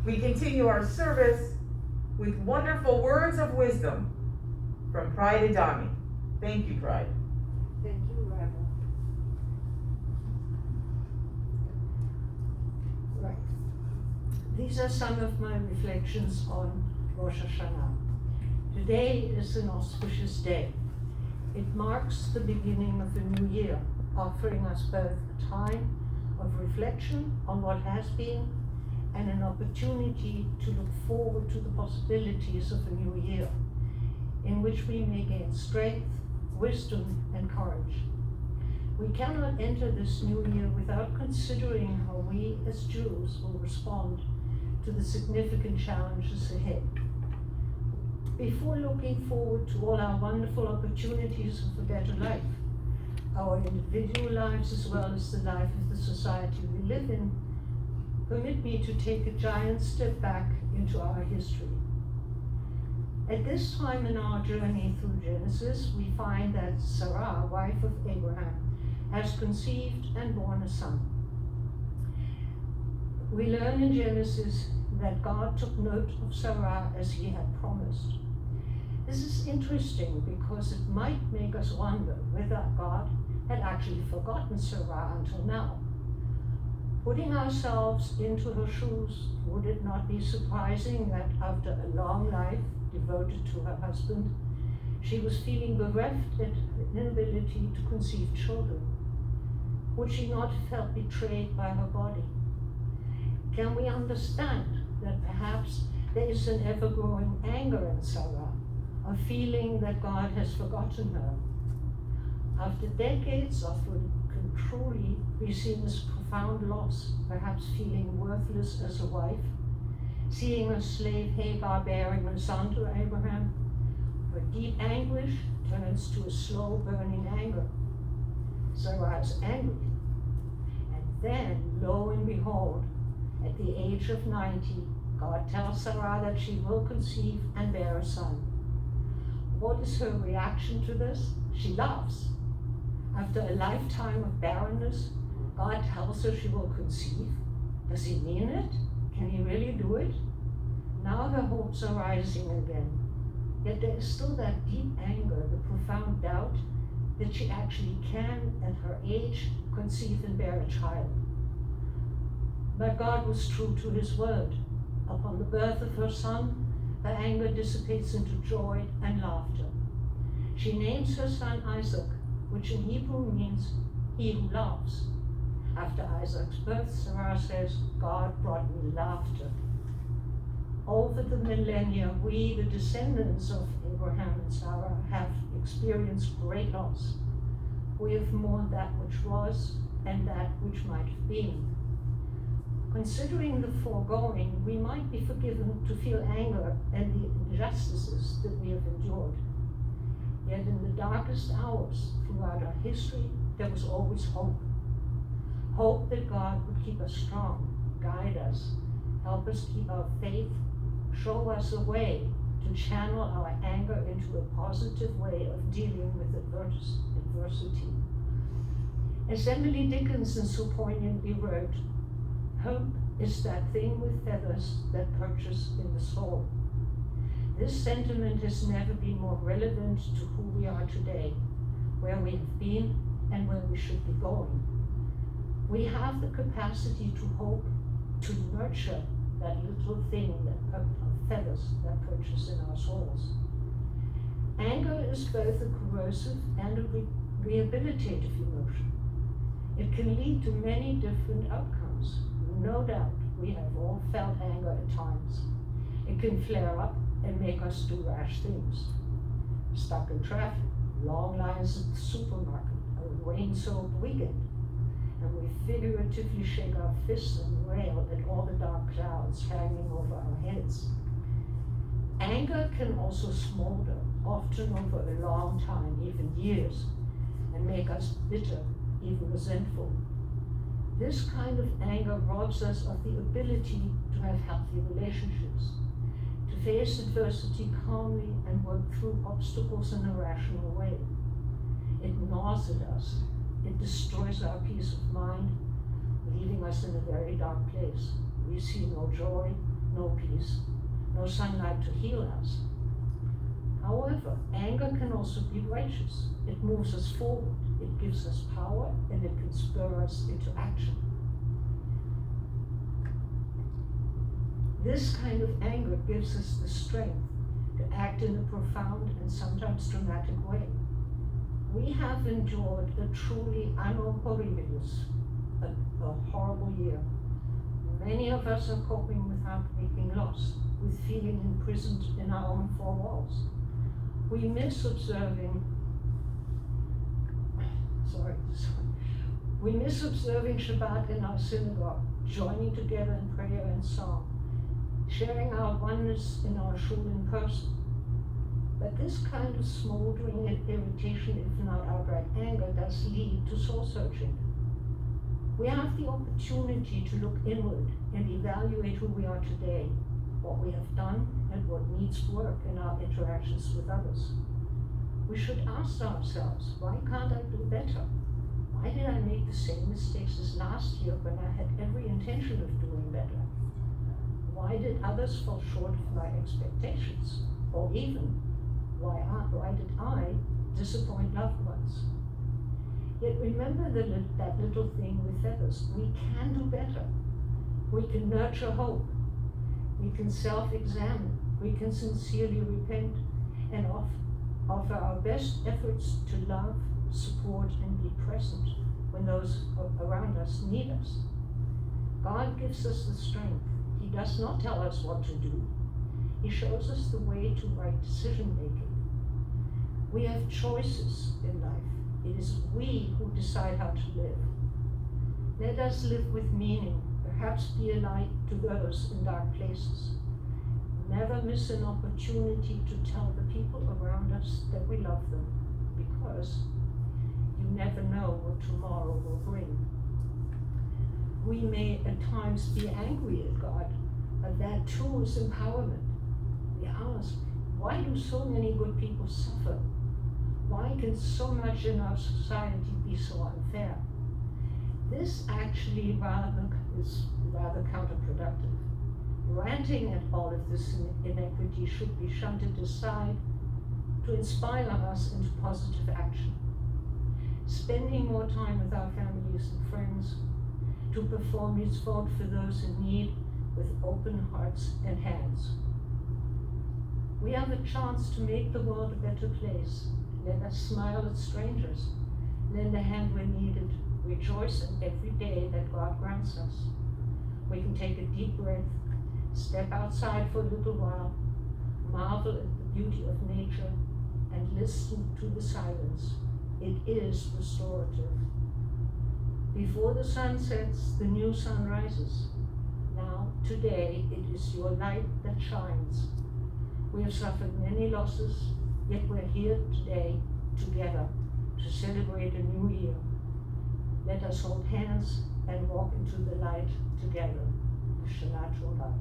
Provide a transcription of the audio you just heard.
We continue our service with wonderful words of wisdom from Pride Adami. Thank you, Pride. Thank you, Rebel. Right. These are some of my reflections on Rosh Hashanah. Today is an auspicious day. It marks the beginning of a new year, offering us both a time of reflection on what has been and an opportunity to look forward to the possibilities of a new year, in which we may gain strength, wisdom, and courage. We cannot enter this new year without considering how we as Jews will respond to the significant challenges ahead. Before looking forward to all our wonderful opportunities of a better life, our individual lives as well as the life of the society we live in, permit me to take a giant step back into our history. At this time in our journey through Genesis, we find that Sarah, wife of Abraham, has conceived and borne a son. We learn in Genesis that God took note of Sarah as he had promised. This is interesting because it might make us wonder whether God had actually forgotten Sarah until now. Putting ourselves into her shoes, would it not be surprising that after a long life devoted to her husband, she was feeling bereft at her inability to conceive children? Would she not have felt betrayed by her body? Can we understand that perhaps there is an ever-growing anger in Sarah, a feeling that God has forgotten her? After decades of what can truly be seen as profound loss, perhaps feeling worthless as a wife, seeing her slave Hagar bearing a son to Abraham, her deep anguish turns to a slow burning anger. Sarah is angry. And then, lo and behold, at the age of 90, God tells Sarah that she will conceive and bear a son. What is her reaction to this? She laughs. After a lifetime of barrenness, God tells her she will conceive. Does he mean it? Can he really do it? Now her hopes are rising again. Yet there is still that deep anger, the profound doubt that she actually can, at her age, conceive and bear a child. But God was true to his word. Upon the birth of her son, her anger dissipates into joy and laughter. She names her son Isaac, which in Hebrew means he who laughs. After Isaac's birth, Sarah says, God brought me laughter. Over the millennia, we, the descendants of Abraham and Sarah, have experienced great loss. We have mourned that which was and that which might have been. Considering the foregoing, we might be forgiven to feel anger and the injustices that we have endured. Yet in the darkest hours throughout our history, there was always hope. Hope that God would keep us strong, guide us, help us keep our faith, show us a way to channel our anger into a positive way of dealing with adversity. As Emily Dickinson so poignantly wrote, hope is that thing with feathers that perches in the soul. This sentiment has never been more relevant to who we are today, where we have been and where we should be going. We have the capacity to hope, to nurture that little thing of feathers that perches in our souls. Anger is both a corrosive and a rehabilitative emotion. It can lead to many different outcomes. No doubt, we have all felt anger at times. It can flare up and make us do rash things. Stuck in traffic, long lines at the supermarket, a rain-soaked weekend, and we figuratively shake our fists and rail at all the dark clouds hanging over our heads. Anger can also smolder, often over a long time, even years, and make us bitter, even resentful. This kind of anger robs us of the ability to have healthy relationships, to face adversity calmly and work through obstacles in a rational way. It gnaws at us. It destroys our peace of mind, leaving us in a very dark place. We see no joy, no peace, no sunlight to heal us. However, anger can also be righteous. It moves us forward, it gives us power, and it can spur us into action. This kind of anger gives us the strength to act in a profound and sometimes dramatic way. We have endured a truly anno horribilis, a horrible year. Many of us are coping with heartbreaking loss, with feeling imprisoned in our own four walls. We miss observing Shabbat in our synagogue, joining together in prayer and song, sharing our oneness in our shul in person. But this kind of smoldering irritation, if not outright anger, does lead to soul searching. We have the opportunity to look inward and evaluate who we are today, what we have done, and what needs work in our interactions with others. We should ask ourselves, why can't I do better? Why did I make the same mistakes as last year when I had every intention of doing better? Why did others fall short of my expectations? Or even, why did I disappoint loved ones? Yet remember that little thing with feathers. We can do better. We can nurture hope. We can self-examine. We can sincerely repent and offer our best efforts to love, support, and be present when those around us need us. God gives us the strength. He does not tell us what to do. He shows us the way to right decision making. We have choices in life. It is we who decide how to live. Let us live with meaning, perhaps be a light to those in dark places. Never miss an opportunity to tell the people around us that we love them, because you never know what tomorrow will bring. We may at times be angry at God, but that too is empowerment. We ask, why do so many good people suffer? Why can so much in our society be so unfair? This actually is rather counterproductive. Ranting at all of this inequity should be shunted aside to inspire us into positive action. Spending more time with our families and friends, to perform mitzvot for those in need with open hearts and hands. We have a chance to make the world a better place. Let us smile at strangers, lend a hand when needed, rejoice in every day that God grants us. We can take a deep breath, step outside for a little while, marvel at the beauty of nature, and listen to the silence. It is restorative. Before the sun sets, the new sun rises. Now, today, it is your light that shines. We have suffered many losses, yet we're here today together to celebrate a new year. Let us hold hands and walk into the light together. Shana Tova.